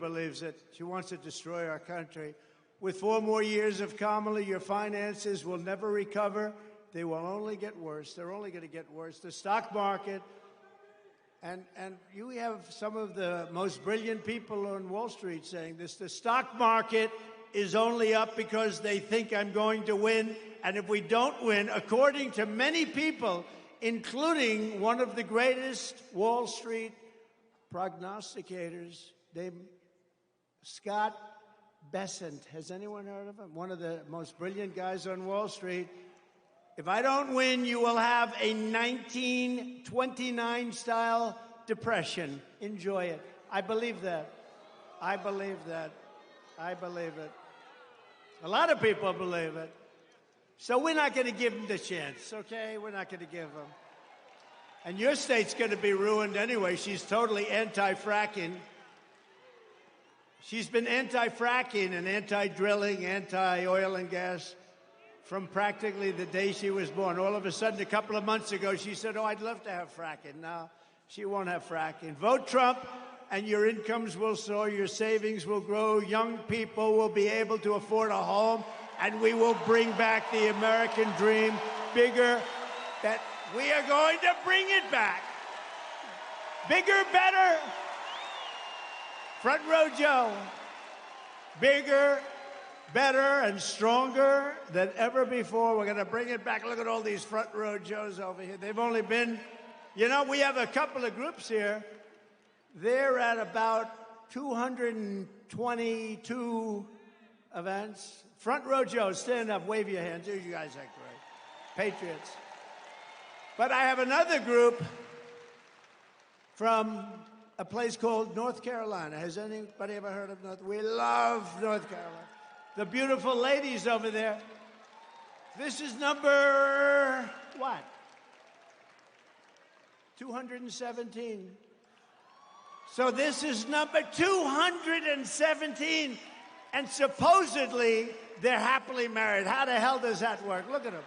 believes it. She wants to destroy our country. With 4 more years of Kamala, your finances will never recover. They will only get worse. They're only going to get worse. The stock market, and you have some of the most brilliant people on Wall Street saying this, the stock market is only up because they think I'm going to win. And if we don't win, according to many people, including one of the greatest Wall Street prognosticators, named Scott Bessent. Has anyone heard of him? One of the most brilliant guys on Wall Street. If I don't win, you will have a 1929-style depression. Enjoy it. I believe that. I believe that. I believe it. A lot of people believe it. So we're not going to give them the chance, okay? We're not going to give them. And your state's going to be ruined anyway. She's totally anti-fracking. She's been anti-fracking and anti-drilling, anti-oil and gas from practically the day she was born. All of a sudden, a couple of months ago, she said, oh, I'd love to have fracking. No, she won't have fracking. Vote Trump, and your incomes will soar, your savings will grow, young people will be able to afford a home, and we will bring back the American dream bigger. That we are going to bring it back. Bigger, better. Front Row Joe. Bigger, better, and stronger than ever before. We're going to bring it back. Look at all these Front Row Joes over here. They've only been, you know, we have a couple of groups here. They're at about 222 events. Front Row Joe, stand up, wave your hands. You guys are great. Patriots. But I have another group from a place called North Carolina. Has anybody ever heard of North? We love North Carolina. The beautiful ladies over there. This is number, what? 217. So this is number 217. And supposedly, they're happily married. How the hell does that work? Look at them.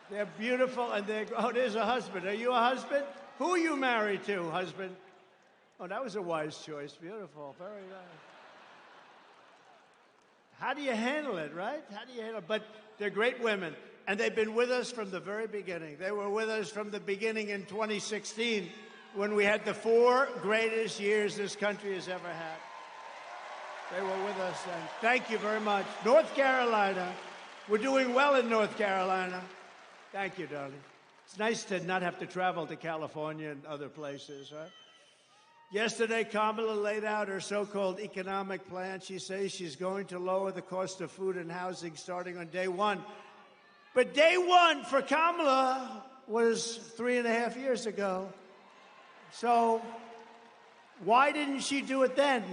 They're beautiful, and oh, there's a husband. Are you a husband? Who are you married to, husband? Oh, that was a wise choice. Beautiful, very nice. How do you handle it, right? How do you handle it? But they're great women, and they've been with us from the very beginning. They were with us from the beginning in 2016, when we had the 4 greatest years this country has ever had. They were with us then. Thank you very much. North Carolina. We're doing well in North Carolina. Thank you, darling. It's nice to not have to travel to California and other places, right? Yesterday, Kamala laid out her so-called economic plan. She says she's going to lower the cost of food and housing starting on day 1. But day 1 for Kamala was 3.5 years ago. So why didn't she do it then?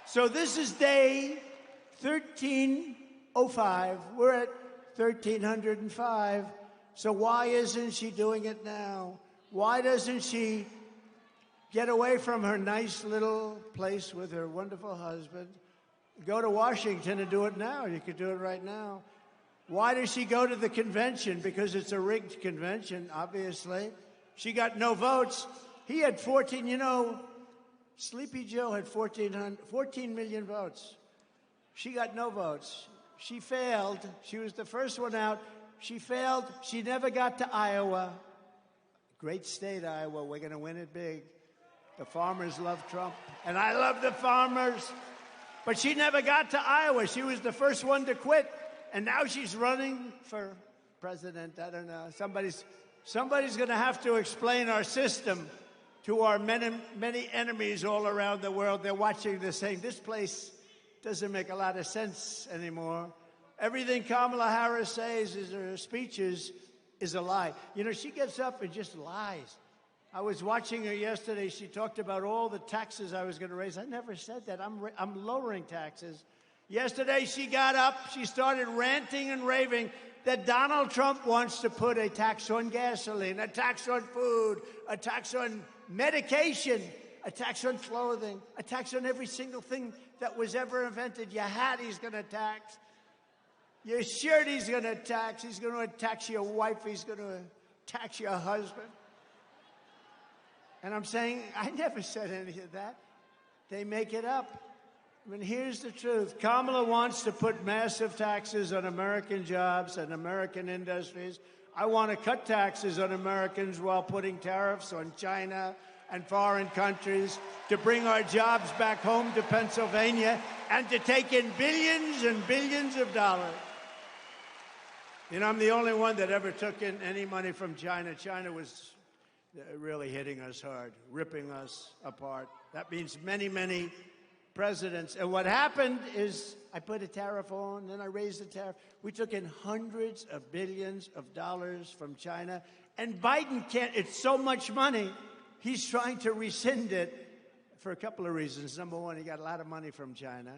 So this is day 1305. We're at 1305. So why isn't she doing it now? Why doesn't she get away from her nice little place with her wonderful husband, go to Washington and do it now? You could do it right now. Why does she go to the convention? Because it's a rigged convention, obviously. She got no votes. He had 14, you know, Sleepy Joe had 14 million votes. She got no votes. She failed. She was the first one out. She failed. She never got to Iowa. Great state, Iowa. We're going to win it big. The farmers love Trump, and I love the farmers. But she never got to Iowa. She was the first one to quit, and now she's running for president. I don't know. Somebody's going to have to explain our system to our many enemies all around the world. They're watching this saying, this place doesn't make a lot of sense anymore. Everything Kamala Harris says in her speeches is a lie. You know, she gets up and just lies. I was watching her yesterday. She talked about all the taxes I was going to raise. I never said that. I'm lowering taxes. Yesterday, she got up. She started ranting and raving that Donald Trump wants to put a tax on gasoline, a tax on food, a tax on medication, a tax on clothing, a tax on every single thing that was ever invented. Your hat, he's going to tax. Your shirt, he's going to tax. He's going to tax your wife. He's going to tax your husband. And I'm saying, I never said any of that. They make it up. I mean, here's the truth. Kamala wants to put massive taxes on American jobs and American industries. I want to cut taxes on Americans while putting tariffs on China and foreign countries to bring our jobs back home to Pennsylvania and to take in billions and billions of dollars. You know, I'm the only one that ever took in any money from China. China was really hitting us hard, ripping us apart. That means many, many presidents. And what happened is I put a tariff on, then I raised the tariff. We took in hundreds of billions of dollars from China. And Biden can't, it's so much money, he's trying to rescind it for a couple of reasons. Number one, he got a lot of money from China.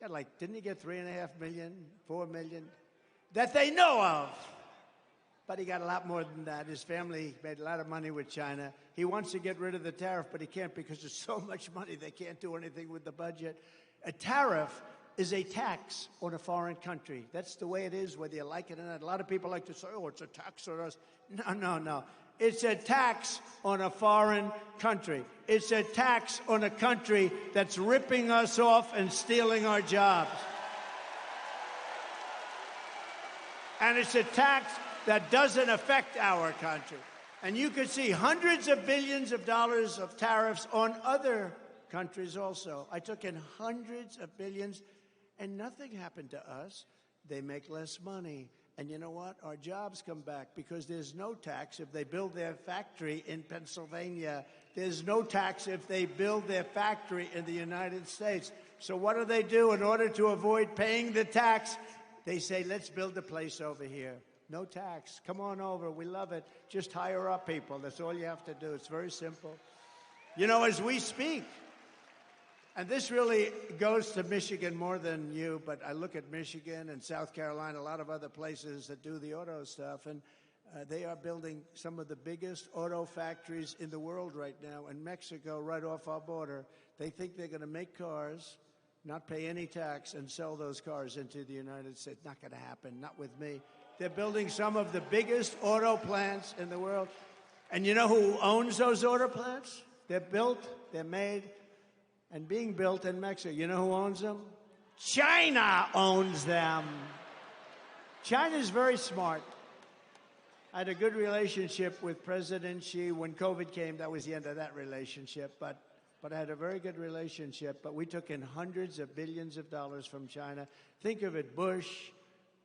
Got like, didn't he get $3.5 million, $4 million? That they know of. But he got a lot more than that. His family made a lot of money with China. He wants to get rid of the tariff, but he can't because there's so much money they can't do anything with the budget. A tariff is a tax on a foreign country. That's the way it is, whether you like it or not. A lot of people like to say, oh, it's a tax on us. No. It's a tax on a foreign country. It's a tax on a country that's ripping us off and stealing our jobs. And it's a tax that doesn't affect our country. And you could see hundreds of billions of dollars of tariffs on other countries also. I took in hundreds of billions, and nothing happened to us. They make less money. And you know what? Our jobs come back because there's no tax if they build their factory in Pennsylvania. There's no tax if they build their factory in the United States. So what do? In order to avoid paying the tax, they say, let's build a place over here. No tax. Come on over. We love it. Just hire up people. That's all you have to do. It's very simple. You know, as we speak, and this really goes to Michigan more than you, but I look at Michigan and South Carolina, a lot of other places that do the auto stuff, and they are building some of the biggest auto factories in the world right now in Mexico, right off our border. They think they're going to make cars, not pay any tax, and sell those cars into the United States. Not going to happen. Not with me. They're building some of the biggest auto plants in the world. And you know who owns those auto plants? They're built, they're made, and being built in Mexico. You know who owns them? China owns them. China's very smart. I had a good relationship with President Xi. When COVID came, that was the end of that relationship. But I had a very good relationship. But we took in hundreds of billions of dollars from China. Think of it, Bush,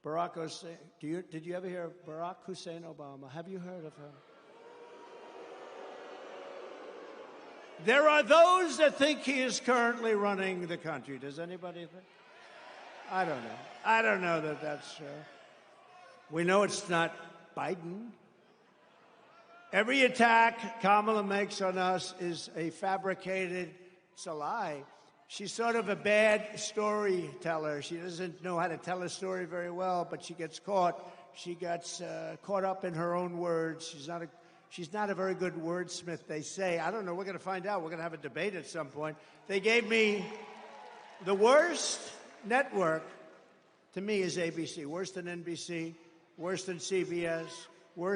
Barack Hussein. Did you ever hear of Barack Hussein Obama? Have you heard of him? There are those that think he is currently running the country. Does anybody think? I don't know. I don't know that that's true. We know it's not Biden. Every attack Kamala makes on us is a fabricated, it's a lie. She's sort of a bad storyteller. She doesn't know how to tell a story very well, but she gets caught. She gets caught up in her own words. She's not a very good wordsmith, they say. I don't know. We're going to find out. We're going to have a debate at some point. They gave me the worst network, to me, is ABC. Worse than NBC, worse than CBS, worse